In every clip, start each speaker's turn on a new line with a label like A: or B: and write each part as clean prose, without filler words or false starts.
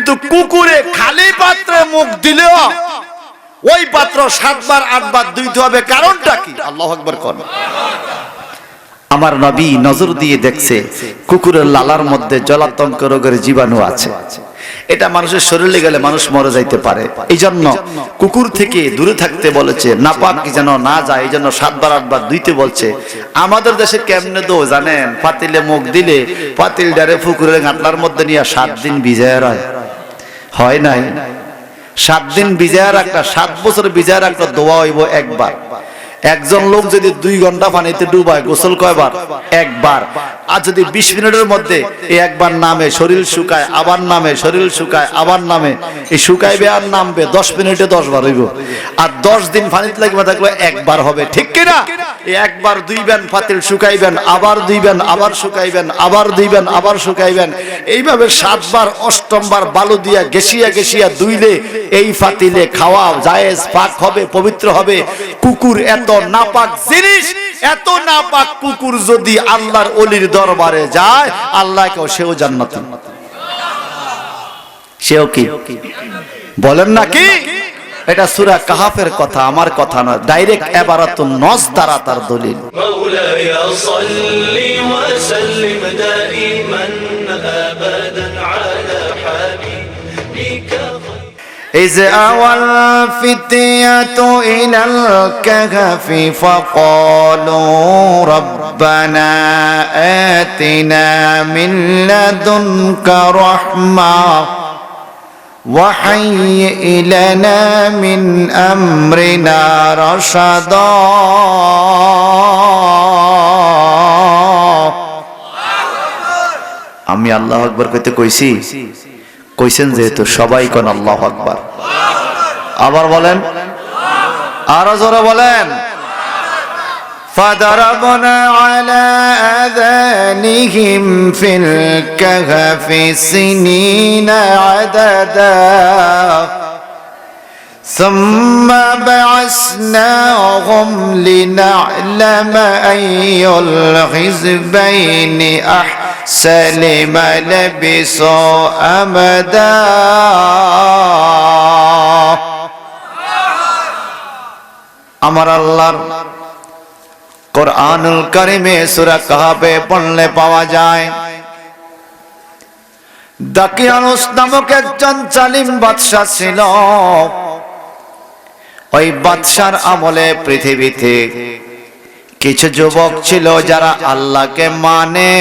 A: কিন্তু কুকুরে খালি পাত্রে মুখ দিলেও ওই পাত্র 7 বার 8 বার ধুইতে হবে। কারণটা কি? আল্লাহু আকবার কোন। আমার নবী নজর দিয়ে দেখছে কুকুরের লালার মধ্যে জলাতঙ্ক রোগের জীবাণু আছে। এটা মানুষের শরীরে গেলে মানুষ মরে যাইতে পারে। এই জন্য কুকুর থেকে দূরে থাকতে বলেছে, নাপাক যেন না যায়, এই জন্য 7 বার 8 বার ধুইতে বলছে। আমাদের দেশে কেমনে দো জানেন? পাতিলে মুখ দিলে পাতিল ডারে পুকুরের গাঁটলার মধ্যে নিয়ে 7 দিন ভিজায় হয় নাই। 7 দিন ভিজায় রাখা, 7 বছর ভিজায় রাখা দোয়া হইব একবার। একজন লোক যদি 2 ঘন্টা পানিতে ডুবায় গোসল কয়বার? একবার। আর যদি 20 মিনিটের মধ্যে এই একবার নামে শরীর শুকায়, আবার নামে শরীর শুকায়, আবার নামে, এই শুকাইবে আর নামবে, 10 মিনিটে 10 বার হইব। আর 10 দিন পানিতে লাগবে থাকলে একবার হবে, ঠিক কিনা? এই একবার ধুইবেন, পাতিল শুকাইবেন, আবার ধুইবেন, আবার শুকাইবেন, আবার ধুইবেন, আবার শুকাইবেন। এইভাবে 7 বার 8ম বার বালু দিয়া গেছিয়া গেছিয়া ধুইলে এই পাতিলে খাওয়া জায়েজ, পাক হবে, পবিত্র হবে। কুকুর এত নাপাক জিনিস, এত নাপাক কুকুর যদি আল্লাহর ওলির দরবারে যায়, আল্লাহকে সেও জান্নাতি, সেও কি বলেন নাকি? এটা সূরা কাহাফের কথা, আমার কথা নয়, ডাইরেক্ট ইবারাতুন নস দ্বারা তার দলিল।
B: মাওলায়া সাল্লি ওয়া সাল্লিম দাইমান আবাদান আলা হাবিবিকা।
A: إذ أوى الفتية إلى الكهف فقالوا ربنا آتنا من لدنك رحمة وهيئ لنا من أمرنا رشدا আমি আল্লাহু আকবার কইতে কইছি, কইছেন যেহেতু সবাই কোন আল্লাহু আকবার। আবার বলেন, আরো জোরে বলেন। ফাদারাবনা আলা আযানিহিম ফিল কাহফি সিনিনা আদাদা ثم بعثناهم لنعلم أي الحزبين سلم لبسوا أمدا আমার আল্লাহর কোরআনুল কারীমে সূরা কাহফে পড়লে পাওয়া যায়, দাকিয়ানুস নামক একজন জালিম বাদশা ছিল। ওই বাদশার আমলে পৃথিবীতে কিছু যুবক ছিল যারা আল্লাহকে মানে।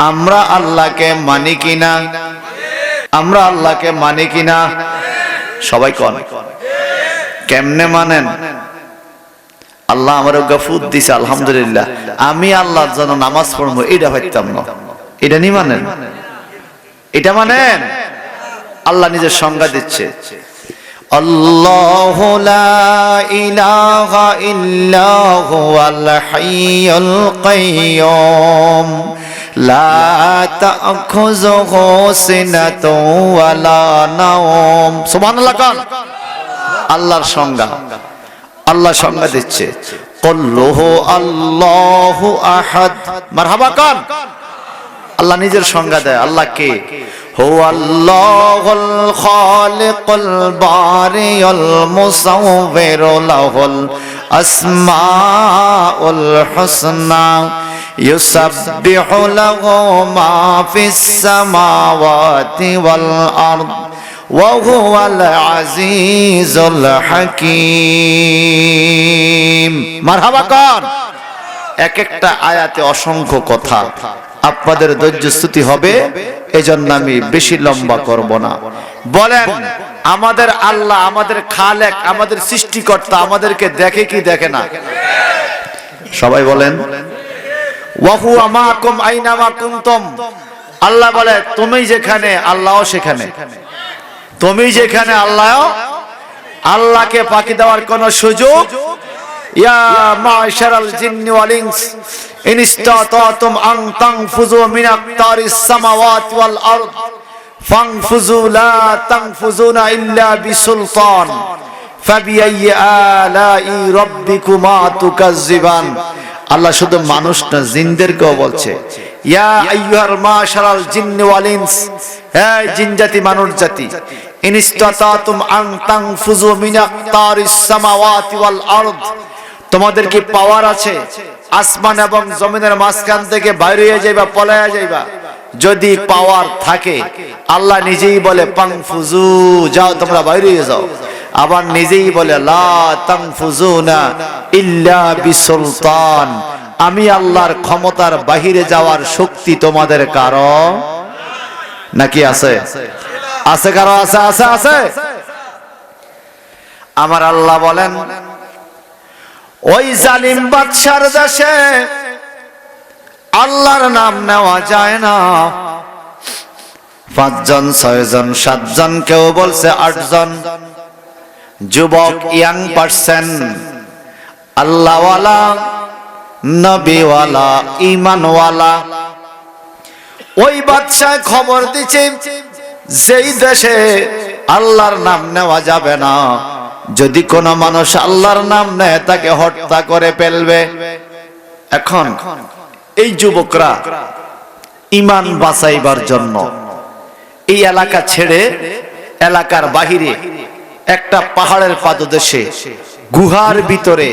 A: আমরা আল্লাহকে মানি কিনা? আমরা আল্লাহকে মানি কিনা? সবাই কোন কেমনে মানেন? আল্লাহ আমার গফুর দিছে, আলহামদুলিল্লাহ। আমি আল্লাহর জন্য নামাজ পড়বো, এটা ভাবতাম না। এটা নি মানেন? এটা মানেন? আল্লাহ নিজের সংজ্ঞা দিচ্ছে, আল্লাহু লা ইলাহা ইল্লা হুয়াল হাইয়ুল কাইয়্যুম লা তা'খুযুহু সিনাতু ওয়ালা নাওম। সুবহানাল্লাহ কান। আল্লাহর সংজ্ঞা, আল্লাহ সংজ্ঞা দিচ্ছে, কুল্লুহু আল্লাহু আহাদ। মারহাবা কান। আল্লাহ নিজের সংজ্ঞা দেয়। আল্লাহ কে? হুয়াল্লাহুল খালিকুল বারিউল মুসাওবিরু লাহুল আসমাউল হুসনা ইউসাব্বিহু লাহু মা ফিস সামাওয়াতি ওয়াল আরদ ওয়া হুয়াল আজিজুল হাকীম। মারহাবা কান। এক একটা আয়াতে অসংখ্য কথা, আপনাদের ধৈর্যচ্যুতি হবে, এজন্য আমি বেশি লম্বা করব না। বলেন, আমাদের আল্লাহ, আমাদের খালেক, আমাদের সৃষ্টিকর্তা আমাদেরকে দেখে কি দেখে না? সবাই বলেন, ওয়া হুয়া মাআকুম আইনামা কুনতুম। আল্লাহ বলে তুমি যেখানে আল্লাহও সেখানে, তুমি যেখানে আল্লাহও। আল্লাহকে ফাঁকি দেওয়ার কোন সুযোগ? ইয়া মা'শারাল জিন্নি ওয়াল ইনস ইন ইসতাতাতুম আন তানফুযু মিন আকতারিস সামাওয়াতি ওয়াল আরদ ফানফুযু লা তানফুযুনা ইল্লা বিসুলতান ফাবিআইয়ি আলাই রাব্বিকুমা তুকাজ্জিবান। আল্লাহ শুধু মানুষ না, জিনদেরকেও বলছে, ইয়া আইয়ুহাল মাশারাল জিন্নি ওয়াল ইনস, হে জিন জাতি মানুষ জাতি, ইন ইসতাতাতুম আন তানফুযু মিন আকতারিস সামাওয়াতি ওয়াল আরদ, তোমাদের কি পাওয়ার আছে আসমান এবং জমিনের মাঝখান থেকে বাইরে হয়ে যাইবা, পলায়া যাইবা? যদি পাওয়ার থাকে, আল্লাহ নিজেই বলে পাংফুজু, যাও তোমরা বাইরে হয়ে যাও। আবার নিজেই বলে লা তানফুজুনা ইল্লা বিসুলতান, আমি আল্লাহর ক্ষমতার বাহিরে যাওয়ার শক্তি তোমাদের কারো নাকি আছে? আছে কারো? আছে আছে আছে। আমার আল্লাহ বলেন ওই জালিম বাদশার দেশে আল্লাহর নাম নেওয়া যায় না। 5 জন 6 জন 7 জন, কেউ বলছে 8 জন যুবক, ইয়াং পার্সন, আল্লাহওয়ালা, নবীওয়ালা, ঈমানওয়ালা, ওই বাদশা খবর দিচ্ছে যেই দেশে আল্লাহর নাম নেওয়া যাবে না, যদি কোন মানুষ আল্লাহর নাম নেয় তাকে হত্যা করে ফেলবে। এখন এই যুবকরা ঈমান বাঁচাইবার জন্য এই এলাকা ছেড়ে এলাকার বাহিরে একটা পাহাড়ের পাদদেশে গুহার ভিতরে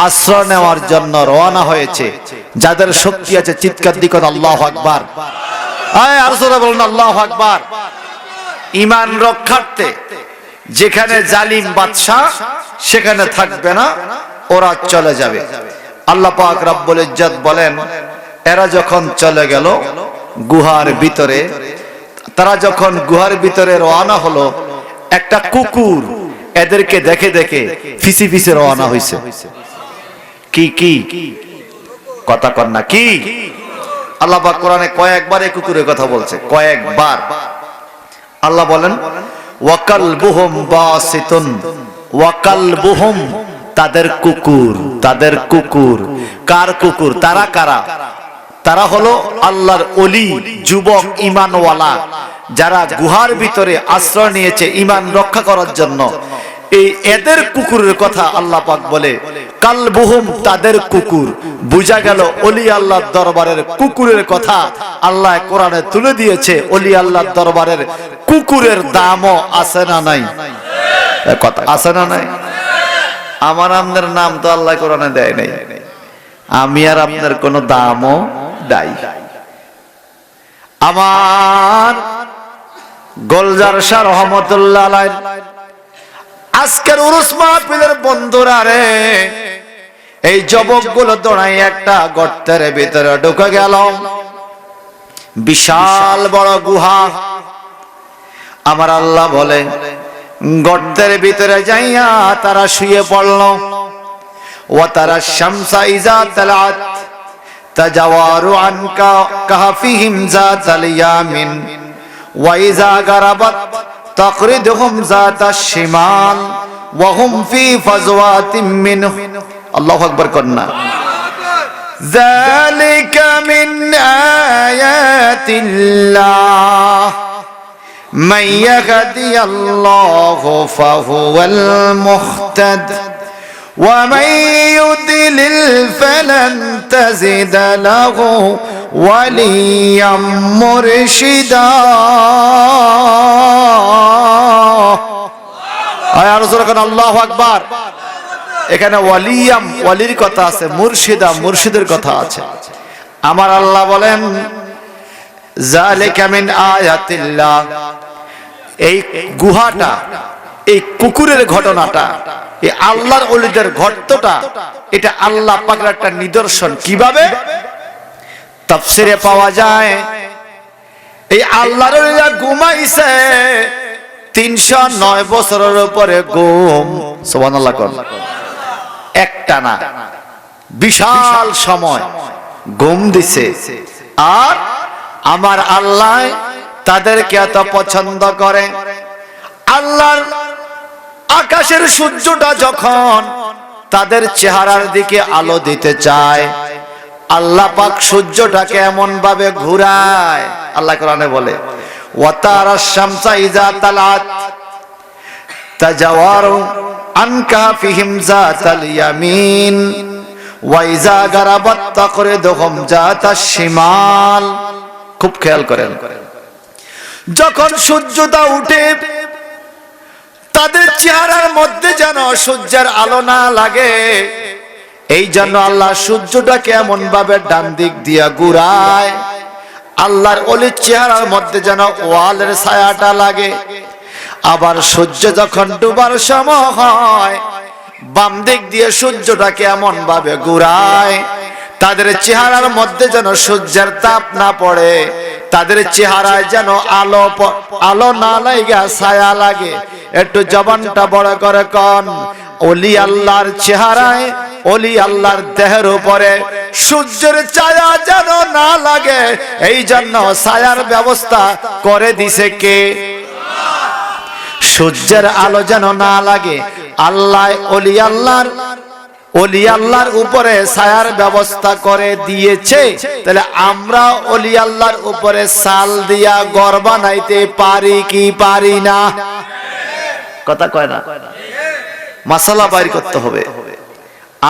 A: আশ্রয় নেওয়ার জন্য রওনা হয়েছে। যাদের শক্তি আছে চিৎকার দিকত আল্লাহু আকবার, আর জোরে বলুন আল্লাহু আকবার। ঈমান রক্ষার্থে যেখানে জালিম বাদশা সেখানে থাকবে না, ওরা চলে যাবে। আল্লাহ পাক রব্বুল ইজ্জত বলেন এরা যখন চলে গেল গুহার ভিতরে, তারা যখন গুহার ভিতরে রওনা হলো, একটা কুকুর এদেরকে দেখে দেখে ফিসি ফিসে রওনা হয়েছে। কি কি কথা কর না কি? আল্লাহ পাক কোরআনে কয়েকবার এই কুকুরের কথা বলছে, কয়েকবার। আল্লাহ বলেন ওয়াকালবুহুম বাসিতুন, ওয়াকালবুহুম তাদের কুকুর, তাদের কুকুর। কার কুকুর? তারা কারা? তারা হলো আল্লাহর ওলি, যুবক, ঈমানওয়ালা, যারা গুহার ভিতরে আশ্রয় নিয়েছে ঈমান রক্ষা করার জন্য। এই এদের কুকুরের কথা আল্লাহ পাক বলে কালবুহুম, তাদের কুকুর। বুঝা গেল ওলি আল্লাহর দরবারের কুকুরের কথা আল্লাহ কোরআনে তুলে দিয়েছে। ওলি আল্লাহর দরবারের কুকুরের দামও আছে না নাই? কথা আছে না নাই? আমার আপনার নাম তো আল্লাহ কোরআনে দেয় নাই, আমি আর আপনার কোনো দামও নাই। আমার গোলজার শাহ রহমতুল্লাহ আলাইহি আজকের উরুস মাহফিলের বন্ধুরা রে, এই যুবকগুলো দৌড়াই একটা গর্তের ভিতরে ঢুকে গেল। বিশাল বড় গুহা। আমার আল্লাহ বলে গর্তের ভিতরে যাইয়া তারা শুয়ে পড়ল। ওয়া তারা শামসা ইজা তালাত তাজাওয়ারু আন কাহফিহিম যাতাল ইয়ামিন ওয়া ইজা গারাবাত তাকরিদুহুম যাতাশ শিমাল ওয়া হুম ফি ফাজওয়াতিম মিনহু। আল্লাহু আকবার কন্না। যালিকা মিন আয়াতিল্লাহ মান ইয়াহদিয়াল্লাহু ফাহুয়াল মুহতাদ ওয়া মান ইউদ্লিল ফালান তাজিদ লাহু ওয়ালিয়াম মুরশিদা। আর জোরে কোন আল্লাহু আকবার। এখানে ওয়ালিয়াম, ওয়ালির কথা আছে, মুরশিদা, মুর্শিদের কথা আছে। আমার আল্লাহ বলেন যালিকা মিন আয়াতিল্লাহ, এই গুহাটা, এই কুকুরের ঘটনাটা, এই আল্লাহর ওলিদের ঘটনাটা, এটা আল্লাহ পাকের একটা নিদর্শন। কিভাবে? তাফসিরে পাওয়া যায় এই আল্লাহর ওলিরা ঘুমাইছে 309 বছরের উপরে ঘুম। সুবহানাল্লাহ। একটানা বিশাল সময় ঘুম দিছে। আর আমার আল্লাহ তাদেরকে এত পছন্দ করে। আল্লাহর আকাশের সূর্যটা যখন তাদের চেহারার দিকে আলো দিতে চায়, আল্লাহ পাক সূর্যটাকে এমন ভাবে ঘুরায়। আল্লাহ কোরআনে বলে ওয়া তারাশ শামসা ইজা তালাত তাজাওয়ারু আন কাহফিহিম যাতাল ইয়ামিন ওয়াইজা গারাবাত তাকরিদুহুম জাতাশ শিমাল। খুব খেয়াল করেন, যখন সূর্যটা উঠে তাদের চেহারার মধ্যে যেন সূর্যের আলো না লাগে, এই জন্য আল্লাহ সূর্যটাকে এমন ভাবে ডান দিক দিয়া ঘুরায় আল্লাহর ওলির চেহারার মধ্যে যেন ওয়ালের ছায়াটা লাগে। আবার সূর্য যখন ডুবার সময় হয় বাম দিক দিয়ে সূর্যটাকে এমন ভাবে ঘুরায় তাদের চেহারার মধ্যে যেন সূর্যের তাপ না পড়ে, তাদের চেহারায় যেন আলো না লাগা ছায়া লাগে। একটু জবানটা বড় করে কোন, ওলি আল্লাহর চেহারায় ওলি আল্লাহর দেহের উপরে সূর্যের ছায়া যেন না লাগে, এই জন্য ছায়ার ব্যবস্থা করে দিছে কে? সূর্যের আলো যেন না লাগে আল্লাহ ওলি আল্লাহর উপরে ছায়ার ব্যবস্থা করে দিয়েছে। তাহলে আমরা ওলি আল্লাহর উপরে সাল দিয়া ঘর বানাইতে পারি কি পারি না? কথা কয় না, মাসালা বাইর করতে হবে।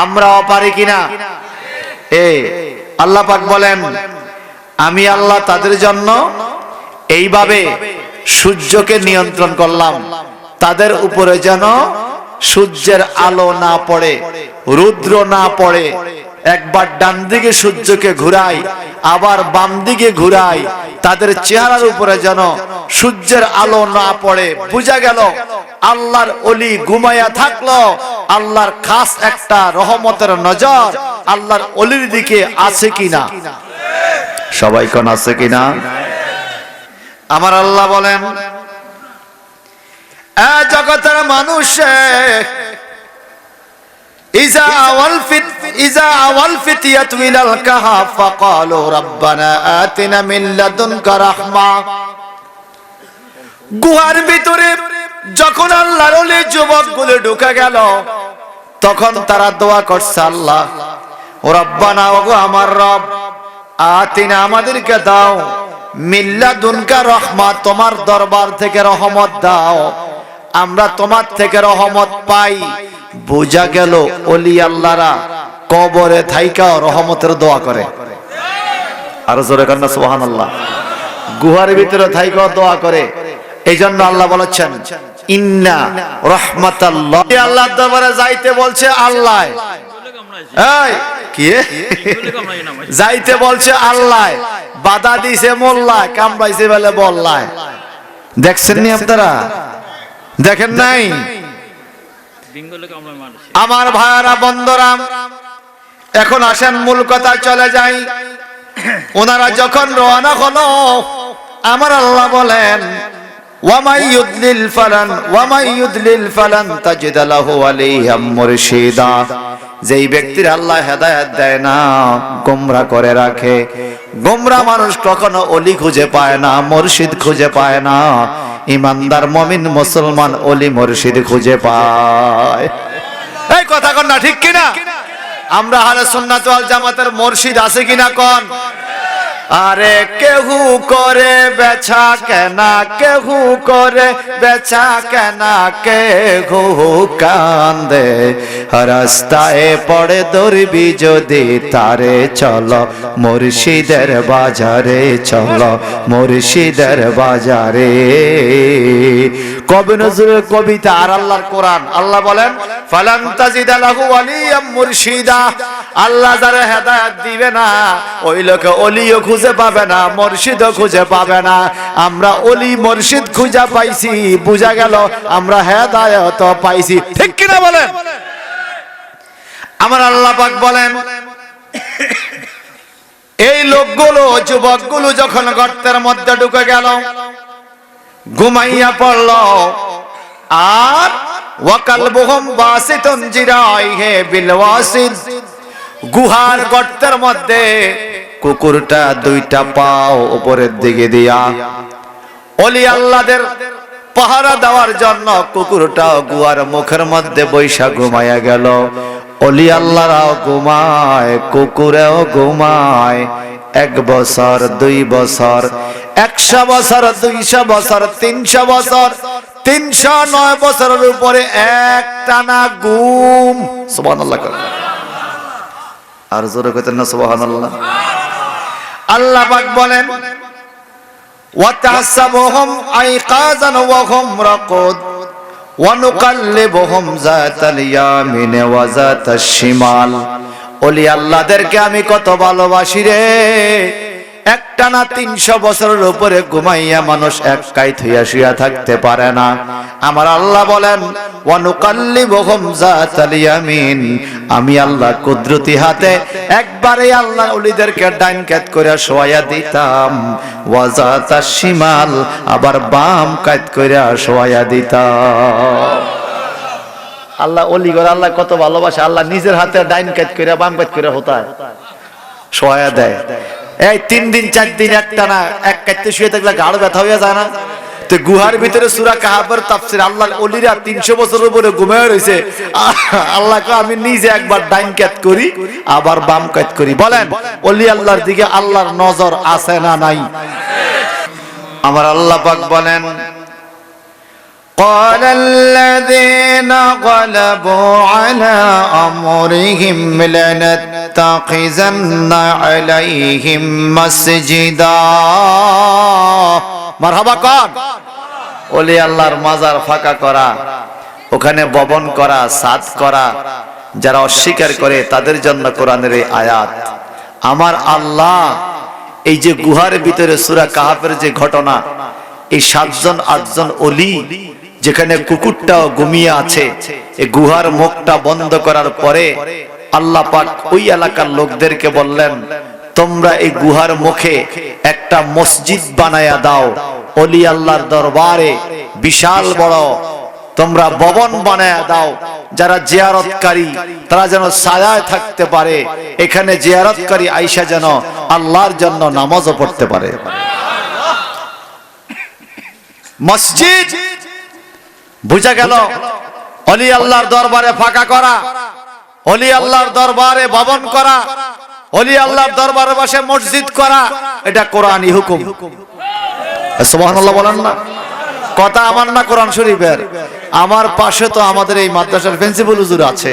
A: আমরাও পারি কিনা? আল্লাহ পাক বলেন, আমি আল্লাহ তাদের জন্য এইভাবে সূর্যকে নিয়ন্ত্রণ করলাম, তাদের উপরে যেন সূর্যের আলো না পড়ে, রুদ্র না পড়ে। একবার ডান দিকে সূর্যকে ঘুরাই, আবার বাম দিকে ঘুরাই, তাদের চেহারার উপরে যেন সূর্যের আলো না পড়ে। বুঝা গেল আল্লাহর ওলি ঘুমায়া থাকলো, আল্লাহর খাস একটা রহমতের নজর আল্লাহর ওলির দিকে আছে কিনা? সবাই কোন আছে কিনা? আমার আল্লাহ বলেন, জগতের মানুষ ইজা আওয়াল ফিতিয়াতু ইলাল কাহাফ ফাকালু রাব্বানা আতিনা মিন লাদুনকা রাহমা। গুহার ভিতরে যখন আল্লাহর ওলি যুবকগুলো ঢুকে গেল, তখন তারা দোয়া করছে, আল্লাহ রাব্বানা, ওগো আমার রব, আতিনা আমাদেরকে দাও, মিন লাদুনকা রাহমা, তোমার দরবার থেকে রহমত দাও, আমরা তোমার থেকে রহমত পাই। বোঝা গেল ওলি আল্লাহরা কবরে থাইকাও রহমতের দোয়া করে। আর জোরে কান্না সুবহানাল্লাহ। গুহার ভিতরে থাইকাও দোয়া করে। এই জন্য আল্লাহ বলেছেন, ইন্না রাহমাতাল্লাহ, আল্লাহর দরবারে যাইতে বলছে আল্লাহ, এই কি যাইতে বলছে আল্লাহ, বাধা দিছে মোল্লা, কামড়াইছে বলে বল্লায়। দেখছেন নি আপনারা? দেখেন নাই? আমার ভাইরা বন্ধুরা, এখন আসেন মূল কথা চলে যাই। ওনারা যখন রওনা হলো, আমার আল্লাহ বলেন, ওয়ামাই ইউদলিল ফালান তাজিদ লাহু আলাইহিম মুরশিদা। যেই ব্যক্তির আল্লাহ হেদায়েত দেয় না, গোমরা করে রাখে। গোমরা মানুষ কখনো ওলি খুঁজে পায় না, মুর্শিদ খুঁজে পায় না। ইমানদার মুমিন মুসলমান ওলি মুর্শিদ খুঁজে পায়। এই কথা কোন না, ঠিক কিনা? আমরা আহলে সুন্নাত ওয়াল জামাতের মুর্শিদ আছে কিনা কোন? আরে কেহু করে বেচা কেনা, কেহু করে বেচা কেনা, কেহু কান্দে রাস্তায় পড়ে দৌড়বি যদি তারে, চলো মুর্শিদের বাজারে, চলো মুর্শিদের বাজারে। কবি নজরুলের কবিতা আর আল্লাহর কোরআন। আল্লাহ বলেন, ফালান তাজিদ লাহু ওয়ালিয়াম মুরশিদা। আল্লাহ যারা হেদায়েত দিবে না, ওই লোকে ওলিও খুঁজে পাবে না, মুর্শিদও খুঁজে পাবে না। আমরা ওলি মুর্শিদ খুঁজে পাইছি, বুঝা গেল আমরা হেদায়েত পাইছি। ঠিক কিনা বলেন? আমার আল্লাহ পাক বলেন, এই লোকগুলো, যুবকগুলো যখন গর্তের মধ্যে ঢুকে গেল, ঘুমাইয়া পড়ল, আর ওয়াকালবুহুম বাসিতুন জিরাইহি বিল ওয়াসিদ, গুহার গর্তের মধ্যে কুকুরটা দুইটা পাও উপরের দিকে দিয়া, ওলি আল্লাহদের পাহারা দেওয়ার জন্য কুকুরটাও গুহার মুখের মধ্যে বৈশা ঘুমাইয়া গেল। ওলি আল্লাহরাও ঘুমায়, কুকুরেও ঘুমায়। 1 বছর, 2 বছর, 100 বছর, 200 বছর, 300 বছর, 309 বছরের উপরে এক টানা ঘুম। সুবহানাল্লাহ। আর জোরে কইতেন না সুবহানাল্লাহ। আল্লাহ পাক বলেন ওয়া তাহসাবুহুম আইকাযান ওয়া হুম রাকুদ ওয়া নুকাল্লিবুহুম যাতাল ইয়ামিন ওয়া যাতাশ শিমাল। ওলি আল্লাহদেরকে আমি কত ভালোবাসি রে, একটানা 300 বছরের উপরে ঘুমাইয়া মানুষ এক কাইত হইয়া শুয়া থাকতে পারে না। আমার আল্লাহ বলেন ওয়া নুকাল্লিবুহুম যাতাল ইয়ামিন, আমি আল্লাহ কুদরতি হাতে একবারে আল্লাহ ওলিদেরকে ডাইন কাত করে শোয়া দিতাম, ওয়া যাতাশ শিমাল, আবার বাম কাত করে শোয়া দিতাম। আল্লাহ ওলি করে আল্লাহ কত ভালোবাসে, আল্লাহ নিজের হাতে ডাইন কাত করে বাম কাত করে হতায় শোয়া দেয়। এই 3 দিন 4 দিন একটানা এক কাইতে শুয়ে থাকলে গাড় ব্যথা হয়ে যায় না? তো গুহার ভিতরে সূরা কাহাফের তাফসীর, আল্লাহর ওলিরা 300 বছরের উপরে ঘুমিয়ে রইছে, আল্লাহকে আমি নিজে একবার ডাইন কাত করি আবার বাম কাত করি। বলেন ওলি আল্লাহর দিকে আল্লাহর নজর আছে না নাই? আমার আল্লাহ পাক বলেন قال الذين غلبوا على أمرهم لنتخذن عليهم مسجدا। মারহাবা কর। ওলি আল্লাহর মাজার ফাঁকা করা, ওখানে ভবন করা, সাদ করা, যারা অস্বীকার করে তাদের জন্য কোরআনের এই আয়াত। আমার আল্লাহ এই যে গুহার ভিতরে সূরা কাহাফের যে ঘটনা, এই 7 জন 8 জন ওলি যেখানে কুকুরটাও ঘুমিয়ে আছে, এই গুহার মুখটা বন্ধ করার পরে আল্লাহ পাক ওই এলাকার লোকদেরকে বললেন তোমরা এই গুহার মুখে একটা মসজিদ বানায়া দাও, ওলি আল্লাহর দরবারে বিশাল বড় তোমরা ভবন বানায়া দাও, যারা জিয়ারতকারী তারা যেন ছায়ায় থাকতে পারে, এখানে জিয়ারতকারী আয়েশা যেন আল্লাহর জন্য নামাজও পড়তে পারে। মসজিদ বুঝা গেল ওলি আল্লাহর দরবারে ফাঁকা করা, ওলি আল্লাহর দরবারে ভবন করা, ওলি আল্লাহর দরবারে বসে মসজিদ করা, এটা কোরআনী হুকুম। সুবহানাল্লাহ বলেন না? কথা আমার না কোরআন শরীফের। আমার পাশে তো আমাদের এই মাদ্রাসার প্রিন্সিপাল হুজুর আছে,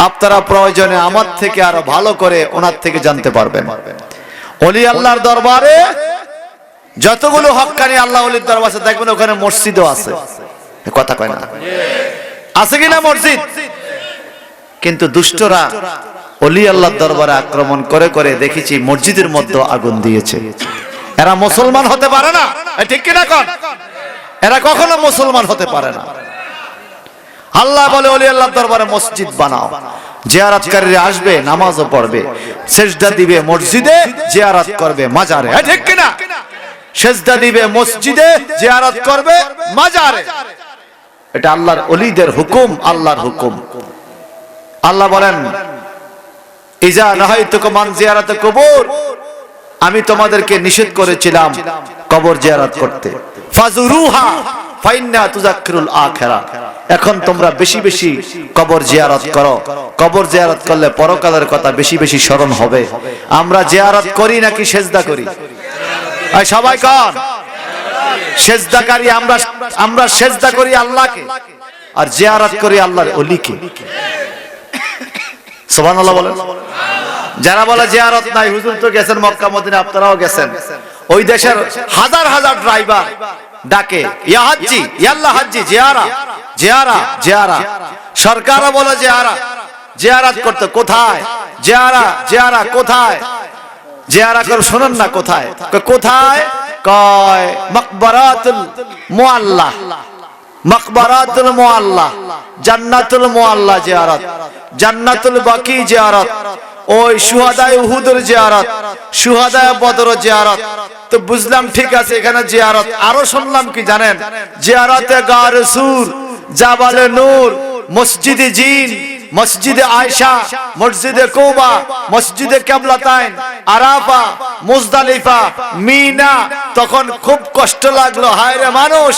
A: আপনারা প্রয়োজনে আমার থেকে আরো ভালো করে ওনার থেকে জানতে পারবেন। ওলি আল্লাহর দরবারে যতগুলো হক্কানি আল্লাহ ওলির দরবার আছে দেখবেন ওখানে মসজিদও আছে। কথা কয় না? আছে কিনা মসজিদ? কিন্তু দুষ্টরা ওলি আল্লাহর দরবারে আক্রমণ করে করে দেখেছি মসজিদের মধ্যে আগুন দিয়েছে। এরা মুসলমান হতে পারে না, ঠিক কিনা কোন? এরা কখনো মুসলমান হতে পারে না। আল্লাহ বলে ওলি আল্লাহর দরবারে মসজিদ বানাও, জিয়ারতকারীরা আসবে, নামাজও পড়বে, সিজদা দিবে মসজিদে, জিয়ারত করবে মাজারে, ঠিক কিনা? সিজদা দিবে মসজিদে, জিয়ারত করবে মাজারে। এটা আল্লাহর ওলিদের হুকুম, আল্লাহর হুকুম। আল্লাহ বলেন ইজা নাহাইতুকুম আন জিয়ারাতিল কুবুর, আমি তোমাদেরকে নিষেধ করেছিলাম কবর জিয়ারত করতে, ফাজুরুহা ফাইন্না তুযাক্কিরুল আখিরা, এখন তোমরা বেশি বেশি কবর জিয়ারত করো। কবর জিয়ারত করলে পরকালের কথা বেশি বেশি স্মরণ হবে। আমরা জিয়ারত করি নাকি সিজদা করি? এই সবাই কোন? সিজদাকারী আমরা। আমরা সিজদা করি আল্লাহকে আর জিয়ারত করি আল্লাহর ওলিকে। সুবহানাল্লাহ বলেন। যারা বলে জিয়ারত নাই, হুজুর তো গেছেন মক্কা মদিনা, আপনারাও গেছেন, ওই দেশের হাজার হাজার ড্রাইভার ডাকে ইয়া হাজ্জি, ইয়া আল্লাহ হাজ্জি, জিয়ারা জিয়ারা জিয়ারা। সরকারও বলে জিয়ারা, জিয়ারত করতে। কোথায় জিয়ারা? জিয়ারা কোথায়? জিয়ারা করে শুনুন না কোথায়? কোথায় কয় মাকবারাতুল মুআল্লা, মাকবারাতুল মুআল্লা, জান্নাতুল মুআল্লা জিয়ারত, জান্নাতুল বাকি জিয়ারত, ওই শুহাদায়ে উহুদের জিয়ারত, শুহাদায়ে বদর জিয়ারত। তো বুঝলাম ঠিক আছে এখানে জিয়ারত। আরো শুনলাম কি জানেন? জিয়ারতে গারে সুর, জাবালে নূর, মসজিদে জিন, মসজিদে আয়েশা, মসজিদে কুবা, মসজিদে কিবলাতাইন, আরাফা, মুজদালিফা, মিনা। তখন খুব কষ্ট লাগলো, হায় রে মানুষ,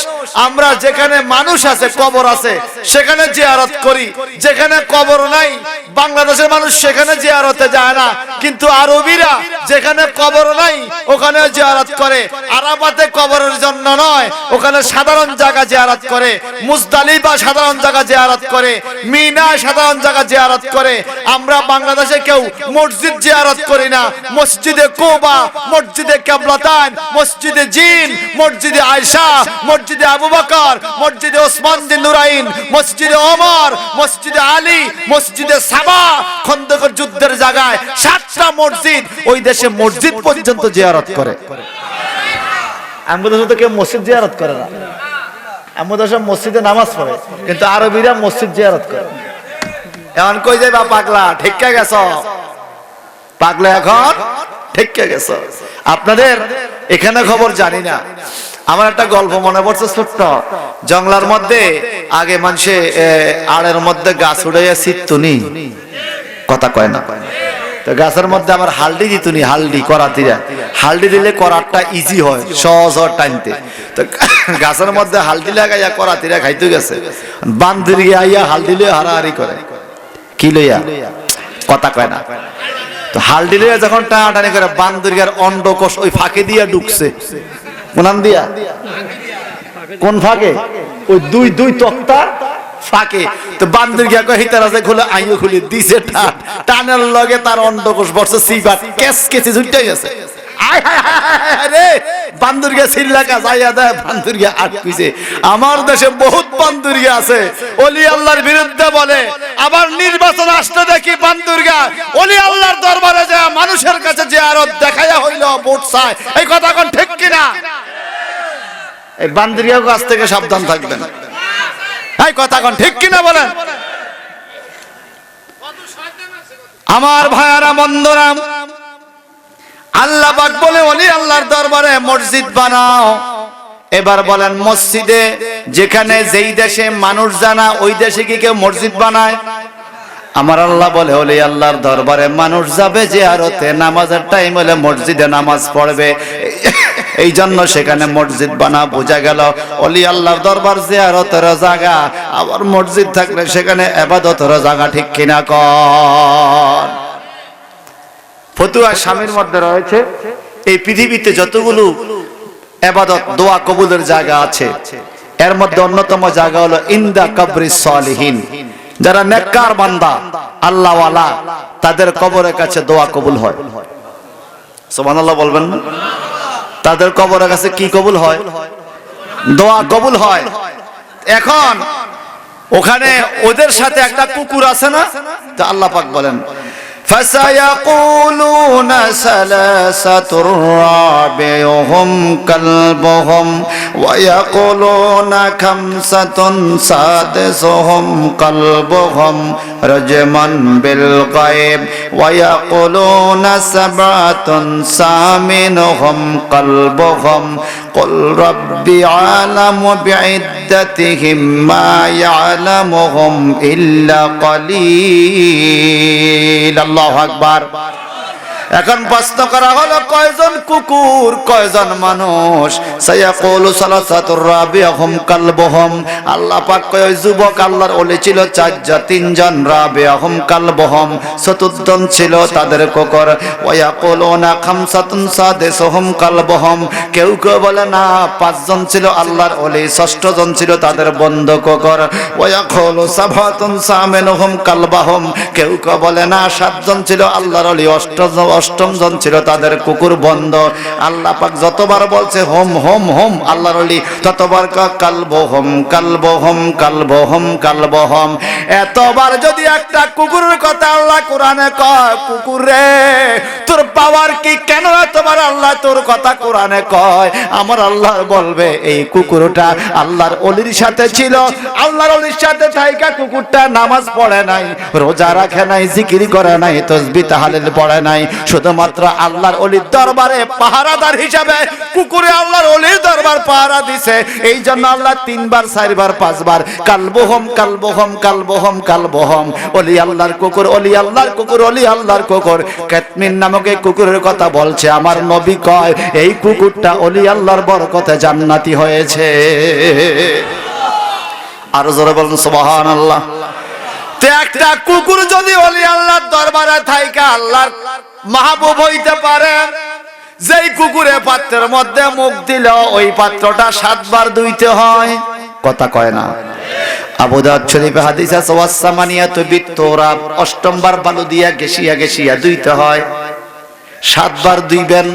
A: আমরা যেখানে মানুষ আছে, কবর আছে, সেখানে জিয়ারত করি, যেখানে কবর নাই বাংলাদেশের মানুষ সেখানে জিয়ারতে যায় না, কিন্তু আরবিরা যেখানে কবর নাই ওখানে জিয়ারত করে। আরাফাতে কবরের জন্য নয়, ওখানে সাধারণ জায়গা জিয়ারত করে। মুজদালিফা সাধারণ জায়গা জিয়ারত করে, মিনা সাধারণ জায়গা জিয়ারত করে। আমরা বাংলাদেশে কেউ মসজিদ জিয়ারত করি না। মসজিদে কুবা, মসজিদে কিবলাতান, মসজিদে জিন, মসজিদে আয়েশা, মসজিদে আবু বকর, মসজিদে ওসমান বিন নুরাইন, মসজিদে ওমর, মসজিদে আলী, মসজিদে সাবা, খন্দকের যুদ্ধের জায়গায় 7টা মসজিদ, ওই দেশে মসজিদ পর্যন্ত জিয়ারত করে। আমাদের দেশে তো কেউ মসজিদ জিয়ারত করে না। আমাদের দেশে মসজিদে নামাজ পড়ে, কিন্তু আরবিরা মসজিদ জিয়ারত করে। এখন কই যাইবা পাগলা, ঠিককে গেছ পাগলা, এখন ঠিককে গেছ। আপনাদের এখানে খবর জানি না। আমার একটা গল্প মনে পড়ছে ছোট্ট। জঙ্গলার মধ্যে আগে মানুষে আড়ের মধ্যে গাছ উড়াইয়া সিটতুনি, কথা কয় না, তো গাছের মধ্যে আবার হালদি দিতুনি, হালদি করাতিরা। হালদি দিলে করাতটা ইজি হয়, সহজ হয় টানতে। তো গাছের মধ্যে হালদি লাগাইয়া করাতিরা খাইতে গেছে, বান্দর গিয়ে আইয়া হালদি লইয়া হারাহারি করে। কি লইয়া? কথা কয় না। তো হালদি লইয়া যখন টানাটানি করে, বান্দর অন্ডকোষ ওই ফাঁকে দিয়া ঢুকছে। কোনান দিয়া? কোন ফাঁকে? ওই দুই তক্তা ফাঁকে। তো বান্দর গিয়া কয় হিতার আছে খুলে, আইও খুলে দিছে টান, টানের লগে তার অন্ডকোষ বর্ষ সিবাট কেস কেসে ছুটাই গেছে। আমার দেশে বহুত বান্দুরিয়া আছে, ওলি আল্লাহর বিরুদ্ধে বলে, আবার নির্বাচন আসতে দেখি বান্দুরিয়া ওলি আল্লাহর দরবারে যায় মানুষের কাছে জিয়ারত দেখাইয়া হইল ভোট চায়। এই কথা কোন ঠিক কিনা? এই বান্দুরিয়া কাছ থেকে সাবধান থাকবেন। এই কথা কোন ঠিক কিনা বলেন? আমার ভাইয়ারা বন্ধুরা, আল্লাহ পাক বলে ওলি আল্লাহর দরবারে মসজিদ বানাও। এবার বলেন, মসজিদে যেখানে যেই দেশে মানুষ জানা, ওই দেশে কি কেউ মসজিদ বানায়? আমার আল্লাহ বলে ওলি আল্লাহর দরবারে মানুষ যাবে জিয়ারতে, নামাজের টাইম হলে মসজিদে নামাজ পড়বে। এই জন্য সেখানে মসজিদ বানা। বোঝা গেল ওলি আল্লাহর দরবার জিয়ারতের জায়গা, আবার মসজিদ থাকলে সেখানে ইবাদতের জায়গা। ঠিক কিনা কর? ফতুয়া স্বামীর মধ্যে রয়েছে, এই পৃথিবীতে যতগুলো ইবাদত দোয়া কবুলের জায়গা আছে, এর মধ্যে অন্যতম জায়গা হলো ইনদা কবরিস সালিহিন। যারা নেককার বান্দা, আল্লাহ ওয়ালা, তাদের কবরের কাছে দোয়া কবুল হয়। সুবহানাল্লাহ বলবেন না? তাদের কবরের কাছে কি কবুল হয়? দোয়া কবুল হয়। এখন ওখানে ওদের সাথে একটা কুকুর আছে না? তো আল্লাহ পাক বলেন, فسيقولون ثلاثة رابعهم كلبهم ويقولون خمسة سادسهم كلبهم رجما بالغيب ويقولون سبعة ثامنهم كلبهم قل ربي أعلم بعدتهم ما يعلمهم إلا قليل। আল্লাহু আকবার। এখন প্রশ্ন করা হলো, কয়জন কুকুর, কয়জন মানুষ? সায়াকুলু সালাসাতুর রাবিহুম কালবুহুম। আল্লাহ পাক কয়, ওই যুবক আল্লাহর ওলি ছিল 4 জন, 3 জন, রাবিহুম কালবুহুম, চতুর্থজন ছিল তাদের কুকুর। ওয়ায়াকুলুনা খামসাতুন সাদিসুহুম কালবুহুম। কেউ কেউ বলে না, 5 জন ছিল আল্লাহর ওলি, 6ষ্ঠ জন ছিল তাদের বন্ধু কুকুর। ওয়ায়াকুলু সাবহাতুন সামিনুহুম কালবুহুম। কেউ কেউ বলে না, 7 জন ছিল আল্লাহর ওলি, 8ম জন ছিল তাদের কুকুর বন্ধ। আল্লাহ পাক যতবার বলছে হোম হোম হোম আল্লাহর ওলি, ততবার কালবুহুম কালবুহুম কালবুহুম কালবুহুম। এতবার যদি একটা কুকুরের কথা আল্লাহ কোরআনে কয়, কুকুর রে তোর পাওয়ার কি, কেন এতবার আল্লাহ তোর কথা কোরআনে কয়? আমার আল্লাহ বলবে, এই কুকুরটা আল্লাহর ওলির সাথে ছিল, আল্লাহর ওলির সাথে থাইকা কুকুরটা নামাজ পড়ে নাই, রোজা রাখে নাই, জিকির করে নাই, তাসবিহ তাহলিল পড়ে নাই, শুধুমাত্র আল্লাহর ওলির দরবারে পাহারাদার হিসাবে কুকুরে আল্লাহর ওলির দরবার পাহারা দিছে। এই জন্য আল্লাহ 3 বার 4 বার 5 বার কালবুহুম কালবুহুম কালবুহুম কালবুহুম, ওলি আল্লাহর কুকুর, ওলি আল্লাহর কুকুর, ওলি আল্লাহর কুকুর। কিতমিন নামক এই কুকুরের কথা বলছে আমার নবী, কয় এই কুকুরটা ওলি আল্লাহর বরকতে জান্নাতি হয়েছে। আর জোরে বলুন সুবহানাল্লাহ। তো একটা কুকুর যদি ওলি আল্লাহর দরবারে থাইকা আল্লাহর মাহবুব হইতে পারে, যেই কুকুরে পাত্রের মধ্যে মুখ দিল ওই পাত্রটা 7 বার ধুইতে হয়। কথা কয় না? আবু দাউদ শরীফে হাদিস আছে ওয়াসসামানিয়াতু বিত্তুরাব, 8ম বার বালু দিয়া ঘেষিয়া ঘেষিয়া ধুইতে হয়। 7 বার ধুইবেন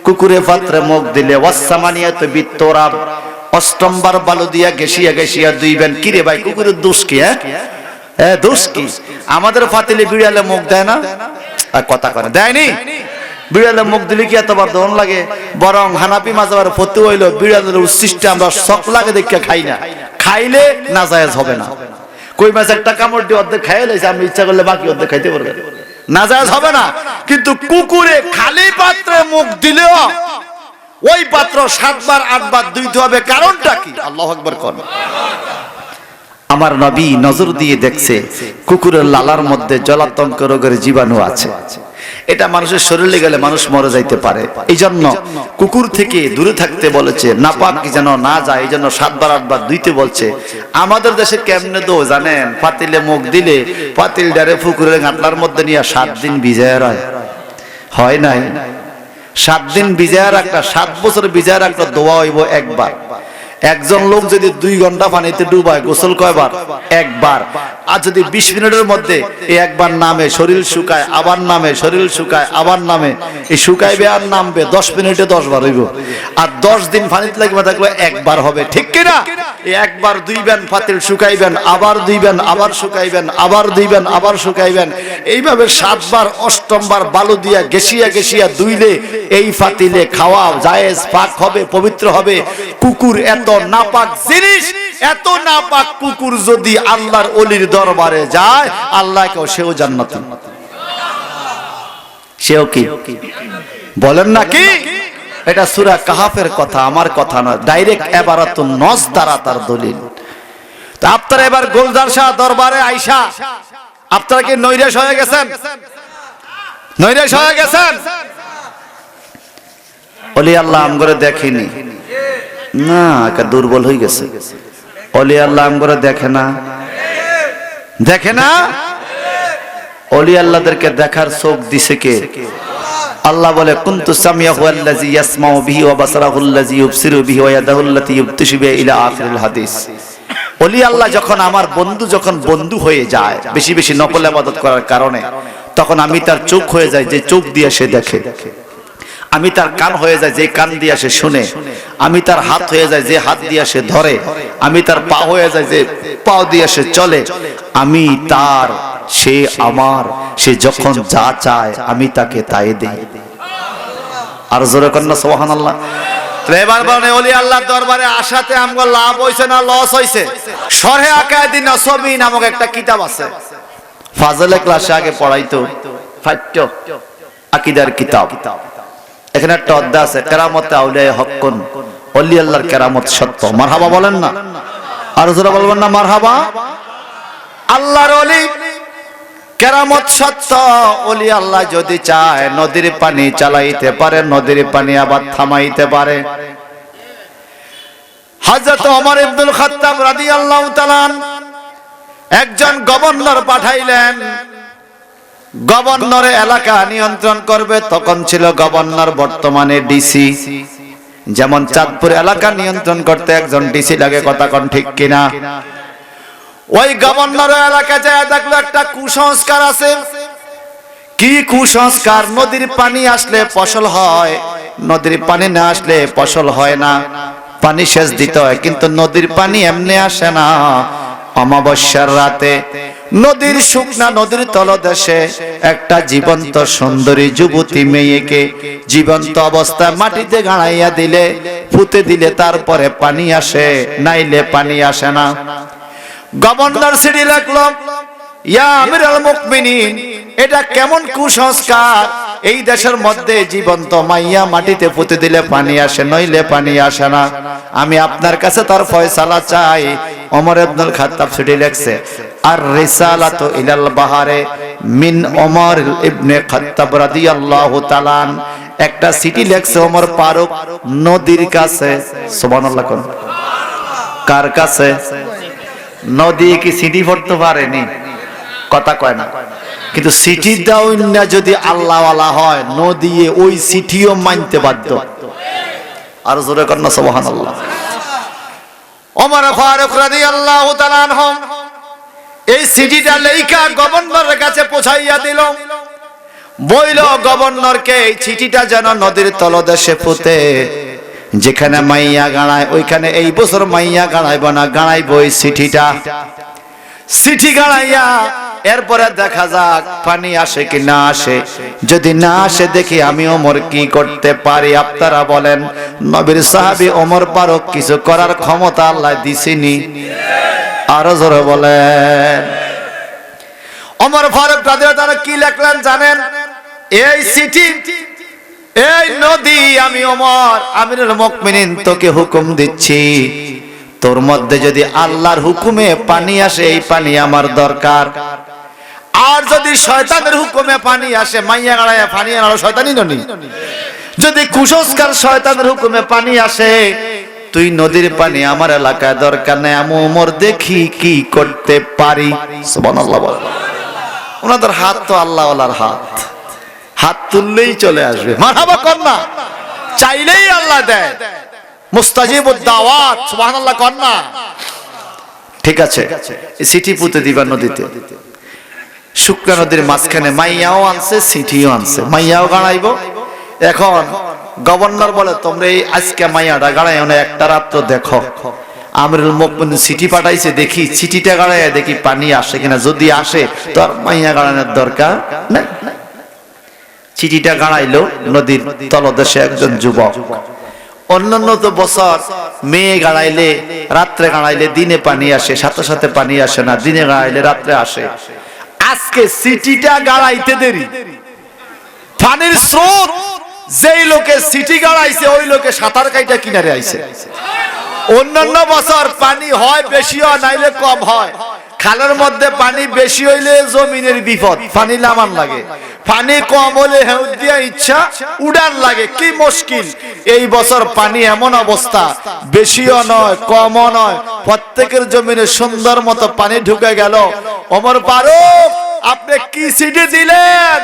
A: কুকুরে পাত্রে মুখ দিলে। ওয়াসসামানিয়াতু বিত্তুরাব, 8ম বার বালু দিয়া ঘেষিয়া ঘেষিয়া ধুইবেন। কি রে ভাই, কুকুরের দোষ কি? দোষ কি? আমাদের ফাতিলে বিড়ালে মুখ দেয় না? কথা করে দেয়নি? বিড়ালে মুখ দিলে কি এতবার দন লাগে? বরং হানাফি মাযহাবের ফতোয়া হইল বিড়ালের উচ্ছিষ্ট আমরা শখ লাগে দেখে খাই না, খাইলে নাজায়েজ হবে না। কই মাছ একটা কামড় দিয়ে অর্ধেক খাইয়ে লাইছে, আমি ইচ্ছা করলে বাকি অর্ধেক খাইতে পারবে, নাজায়েজ হবে না। কিন্তু কুকুরে খালি পাত্রে মুখ দিলেও ওই পাত্র 7 বার 8 বার ধুইতে হবে। কারণটা কি? আল্লাহু আকবার কোন। আমার নবী নজর দিয়ে দেখছে কুকুরের লালার মধ্যে জলাতঙ্ক রোগের জীবাণু আছে। এটা মানুষের শরীরে গেলে মানুষ মরে যাইতে পারে। এই জন্য কুকুর থেকে দূরে থাকতে বলেছে, নাপাক যেন না যায়, এই জন্য 7 বার 8 বার ধুইতে বলছে। আমাদের দেশে কেমনে দো জানেন? পাতিলে মুখ দিলে পাতিল ডারে পুকুরের গাঁটলার মধ্যে নিয়ে 7 দিন ভিজায় রায়। হয় নাই? 7 দিন ভিজায় রাখটা, 7 বছর ভিজায় রাখটা দোয়া হইব একবার। একজন লোক যদি 2 ঘন্টা পানিতে ডুবায় গোসল কয়বার? একবার। আর যদি 20 মিনিটের মধ্যে এই একবার নামে শরীর শুকায়, আবার নামে শরীর শুকায়, আবার নামে, এই শুকাইবে আর নামবে, 10 মিনিটে 10 বার হইব। আর 10 দিন পানিতে লাগবে থাকলে একবার হবে। ঠিক কিনা? এই একবার ধুইবেন, পাতিল শুকাইবেন, আবার ধুইবেন, আবার শুকাইবেন, আবার ধুইবেন, আবার শুকাইবেন। এইভাবে 7 বার 8ম বার বালু দিয়া ঘেষিয়া ঘেষিয়া ধুইলে এই পাতিলে খাওয়া জায়েজ, পাক হবে, পবিত্র হবে। কুকুর এত নাপাক জিনিস, এত নাপাক কুকুর যদি আল্লাহর ওলির দরবারে যায়, আল্লাহকেও সেও জান্নাতি। সেও কি বলেন নাকি? এটা সূরা কাহাফের কথা, আমার কথা নয়। ডাইরেক্ট ইবারাতুন নস দ্বারা তার দলিল। তো আপনারা এবার গোলজার শাহ দরবারে আইসা আপনারা কি নৈরাশ হয়ে গেছেন? নৈরাশ হয়ে গেছেন? ওলি আল্লাহ আমগরে দেখিনি না, একটা দুর্বল হয়ে গেছে। ওলি আল্লাহ আমগরে দেখে না, দেখে না। ওলি আল্লাহদেরকে দেখার চোখ দিছে কে? আল্লাহ বলে কুনতু সামিয়াহু আল্লাযী ইয়াসমাউ বিহি ওয়া বাসারাহু আল্লাযী ইউবসিরু বিহি ওয়া ইয়াদাহু আল্লাতী ইবতিশু বিহা ইলা আখিরিল হাদিস। ওলি আল্লাহ যখন আমার বন্ধু, যখন বন্ধু হয়ে যায় বেশি বেশি নফল ইবাদত করার কারণে, তখন আমি তার চোখ হয়ে যায় যে চোখ দিয়ে সে দেখে, আমি তার কান হয়ে যায় যে কান দিয়ে সে শুনে, আমি তার হাত হয়ে যায় যে হাত দিয়ে সে ধরে, আমি তার পা হয়ে যায় যে পা দিয়ে সে চলে, আমি তার, সে আমার, সে যখন যা চায় আমি তাকে তাই দেই। আর জোরে কন্যা সুবহানাল্লাহ। এবার বলেন ওলি আল্লাহর দরবারে আসাতে আমগো লাভ হইছে না লস হইছে? শরহে আকায়েদি নসবী নামক একটা কিতাব আছে, ফাজলে ক্লাসে আগে পড়াইতো, ফাট্য আকীদার কিতাব। এখানে একটা অধ্যায় আছে কেরামতে আউলিয়া হক্কুন, ওলি আল্লাহর কেরামত সত্য। মারহাবা বলেন না? আর জোরে বলবেন না মারহাবা? আল্লাহর ওলি কেরামত সত্য। ওলি আল্লাহ যদি চায় নদীর পানি চালাইতে পারে, নদীর পানি আবার থামাইতে পারে। হযরত ওমর ইবনুল খাত্তাব রাদিয়াল্লাহু তাআলা একজন গভর্নর পাঠাইলেন, গভর্নরের এলাকা নিয়ন্ত্রণ করবে। তখন ছিল গভর্নর, বর্তমানে ডিসি। যেমন চাঁদপুর এলাকা নিয়ন্ত্রণ করতে একজন ডিসি লাগে, কথা কোন ঠিক কিনা? ওই গভর্নরের এলাকা যায় দেখলো একটা কুসংস্কার আছে। কি কুসংস্কার? নদীর পানি আসলে ফসল হয়, নদীর পানি না আসলে ফসল হয় না। পানি সেচ দিতে হয়, কিন্তু নদীর পানি এমনি আসে না। অমাবস্যার রাতে নদীর শুকনা নদীর তলদেশে একটা জীবন্ত সুন্দরী যুবতী মেয়েকে জীবন্ত অবস্থায় মাটিতে গাড়াইয়া দিলে, পুঁতে দিলে তারপরে পানি আসে, নাইলে পানি আসে না। গভর্নর সিডি রাখলো, ইয়া আমিরুল মুমিনিন, এটা কেমন কুসংস্কার? এই দেশের মধ্যে জীবন্ত মাইয়া মাটিতে পুঁতে দিলে পানি আসে, নইলে পানি আসে না। আমি আপনার কাছে তার ফয়সালা চাই। ওমর ইবনুল খাত্তাব সিডি লেখছে, আর রিসালাতু ইলাল বাহারে মিন ওমর ইবনে খাত্তাব রাদিয়াল্লাহু তাআলা। একটা সিটি লেখছে ওমর ফারুক নদীর কাছে। সুবহানাল্লাহ। কোন কার কাছে? নদী কি সিটি পড়তে পারেনি? কথা কয় না। কিন্তু চিঠি দাও না যদি আল্লাহওয়ালা হয় নদিয়ে ওই চিঠিও মানতে বাধ্য। আর জোরে কর না সুবহানাল্লাহ। ওমর ফারুক রাদিয়াল্লাহু তাআলা আনহু এই চিঠিটা লেখা গভর্নরের কাছে পৌঁছাইয়া দিল। বইল গভর্নরকে এই চিঠিটা যেন নদীর তলদেশে পুঁতে, যেখানে মাইয়া গাড়ায় ওইখানে এই বছর মাইয়া গাড়াইব না, গাড়াইব এই চিঠিটা। চিঠি গাড়াইয়া এরপরে দেখা যাক পানি আসে কি না আসে। যদি না আসে দেখি আমি ওমর কি করতে পারি। আপনারা বলেন নবীর সাহাবী ওমর ফারুক কিছু করার ক্ষমতা আল্লাহ দিছেনি? আরো জোরে বলেন। ওমর ফারুক রাদিয়াল্লাহু তাআলা কি লিখলেন জানেন? এই চিঠি, এই নদী, আমি ওমর আমিরুল মুমিনিন তোকে হুকুম দিচ্ছি, তোর মধ্যে যদি আল্লাহর হুকুমে পানি আসে এই পানি আমার দরকার। আর যদি শয়তানের হুকুমে পানি আসে, মাইয়া গাড়ায় পানি আনার শয়তানি ননি, যদি কুসংস্কার শয়তানের হুকুমে পানি আসে, তুই নদীর পানি আমার এলাকায় দরকার নেই। আমি ওমর দেখি কি করতে পারি। সুবহানাল্লাহ বলেন। ওনাদের হাত তো আল্লাহওয়ালার হাত, হাত তুললেই চলে আসবে। মারহাবা কর না, চাইলেই আল্লাহ দেয়। মুস্তাজিবুদ দাওয়াত, সুবহানাল্লাহ কর না। ঠিক আছে, চিঠি পুঁতে দিবা নদীতে। শুকনা নদীর মাঝখানে মাইয়াও আনছে, চিঠিও আনছে, মাইয়াও গাড়াইব। এখন গভর্নর বলে তোমরা এই আজকে মাইয়াটা গাড়াইও না, একটা রাত্র দেখো। আমিরুল মুমিনিন চিঠি পাঠাইছে, দেখি চিঠিটা গাড়াইয়া দেখি পানি আসে কিনা। যদি আসে তো আর মাইয়া গাড়ানোর দরকার নাই। চিঠিটা গাড়াইলো নদীর তলদেশে একজন যুবক। অন্যান্য তো বছর মেয়ে গাড়াইলে রাত্রে গাড়াইলে দিনে পানি আসে, সাথে সাথে পানি আসে না, দিনে গাড়াইলে রাত্রে আসে। আজকে চিঠিটা গাড়াইতে দেরি, পানির স্রোত যেই লোকে চিঠি গাড়াইছে ওই লোকে সাঁতার কাইটা কিনারে আইছে। অন্যান্য বছর পানি হয় বেশি হয়, নাইলে কম হয়। খালের মধ্যে পানি বেশি হইলে জমিনের বিপদ, পানি নামান লাগে। পানি কম হলে হেউদ দিয়া ইচ্ছা উড়ান লাগে, কি মুশকিল। এই বছর পানি এমন অবস্থা, বেশিও নয় কমও নয়, প্রত্যেকের জমিনে সুন্দর মতো পানি ঢুকে গেল। ওমর ফারুক আপনি কি চিঠি দিলেন?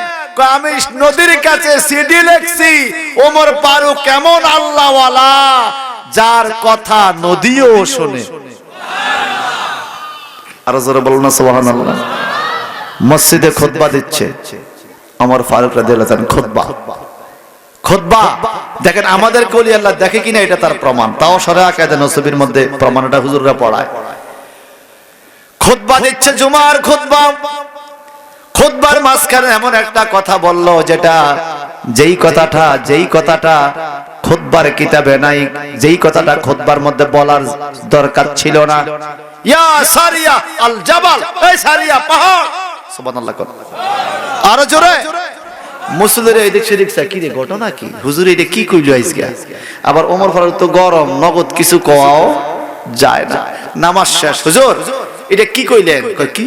A: আমি নদীর কাছে চিঠি লিখছি। ওমর ফারুক কেমন আল্লাহওয়ালা, যার কথা নদীও শোনে। আর জোরে বলুন না সুবহানাল্লাহ। মসজিদে খুতবা দিচ্ছে ওমর ফারুক রাদিয়াল্লাহু তাআলা, খুতবা দেখেন। আমাদের কলি আল্লাহ দেখে কিনা এটা তার প্রমাণ। তাও শরিয়া কায়দা নসবির মধ্যে প্রমাণটা হুজুররা পড়ায়। খুতবা দিচ্ছে, জুমার খুতবা। খুতবার মাঝখানে এমন একটা কথা বলল যেটা, যেই কথাটা খুতবার কিতাবে নাই, যেই কথাটা খুতবার মধ্যে বলার দরকার ছিল না। ইয়া সারিয়া আল জাবাল, এই সারিয়া পাহাড়। সুবহানাল্লাহ। আর জোরে মুসলিমের এই দিক সেদিক কি রে ঘটনা কি? হুজুর এটা কি কইলো আজকে? আবার ওমর ফারুক তো গরম, নগদ কিছু কোয়াও যায় না। নামাজ শেষ, হুজুর এটা কি কইলেন? কই কি?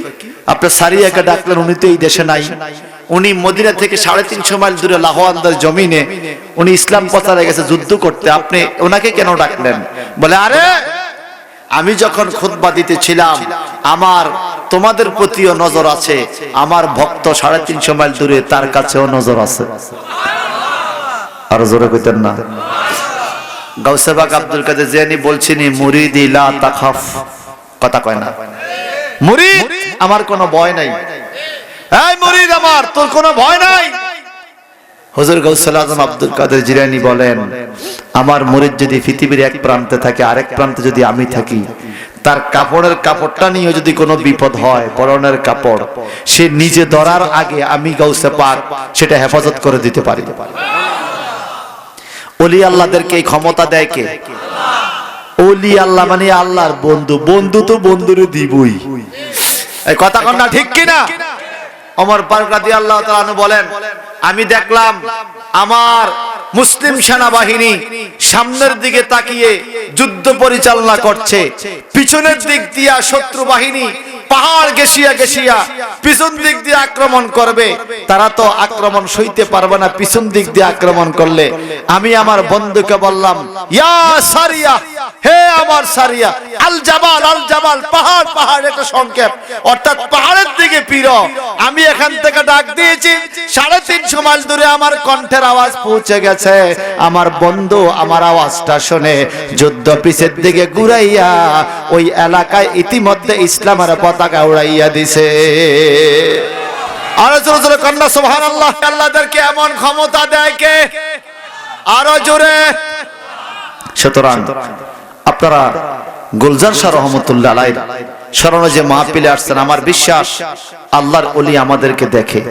A: আপনি সারিয়াকে ডাকলেন, উনি তো এই দেশে নাই। উনি মদিনা থেকে 350 মাইল দূরে লাহোয়ান্দার জমিনে উনি ইসলাম প্রচারে গেছে যুদ্ধ করতে। আপনি ওনাকে কেন ডাকলেন? বলে আরে আমি যখন খুতবা দিতেছিলাম আমার তোমাদের প্রতিও নজর আছে, আমার ভক্ত 350 মাইল দূরে তার কাছেও নজর আছে। আর জোরে কইতেন না। গাউসে পাক আব্দুল কাদের জিলানী বলছিনি, মুরিদি লা তাখাফ, কথা কয় না। মুরিদ আমার কোনো ভয় নাই, এই মুরিদ আমার তোর কোনো ভয় নাই। হুজুর গাউসুল আজম আব্দুল কাদের জিলানী বলেন, আমার মুরিদ যদি পৃথিবীর এক প্রান্তে থাকে, আরেক প্রান্তে যদি আমি থাকি, তার কাপড়ের কাপড়টা নিয়ে যদি কোনো বিপদ হয়, পরনের কাপড়, সে নিজে ধরার আগে আমি গাউসে পাক সেটা হেফাজত করে দিতে পারি। ওলি আল্লাহদেরকে এই ক্ষমতা দেয় কে? ওলি আল্লাহ মানে আল্লাহর বন্ধু। বন্ধু তো বন্ধুরে দিবই, এই কথা কন না, ঠিক কিনা? ওমর ফারুক রাদিয়াল্লাহু তাআলা আনহু বলেন, আমি দেখলাম আমার মুসলিম সেনাবাহিনী সামনের দিকে তাকিয়ে যুদ্ধ পরিচালনা করছে, পিছনের দিক দিয়া শত্রু বাহিনী পাহাড় গেছিয়া গেছিয়া পিছন দিক দিয়ে আক্রমণ করবে, তারা তো আক্রমণ সইতে পারবে না পিছন দিক দিয়ে আক্রমণ করলে। আমি আমার বন্ধুকে বললাম, ইয়া সারিয়া, হে আমার সারিয়া, আল জাবাল, আল জাবাল, পাহাড়, পাহাড়, একটা সংক্ষেপ, অর্থাৎ পাহাড়ের দিকে ফিরো। আমি এখান থেকে ডাক দিয়েছি, 350 মাইল দূরে আমার কণ্ঠের আওয়াজ পৌঁছে গেছে। আমার বন্ধু আমার আওয়াজটা শুনে যুদ্ধ পিছের দিকে ঘুরাইয়া ওই এলাকায় ইতিমধ্যে ইসলামের পতাকা উড়াইয়া দিছে। আরো জোরে জোরে কন্যা সুবহানাল্লাহ। আল্লাহদেরকে এমন ক্ষমতা দেয় কে? আরো জোরে। সুতরাং আপনারা গুলজার শাহ রহমতুল্লাহ আলাইহি স্মরণে যে মাহফিলে আসছেন, আমার বিশ্বাস আল্লাহর ওলি আমাদেরকে দেখে।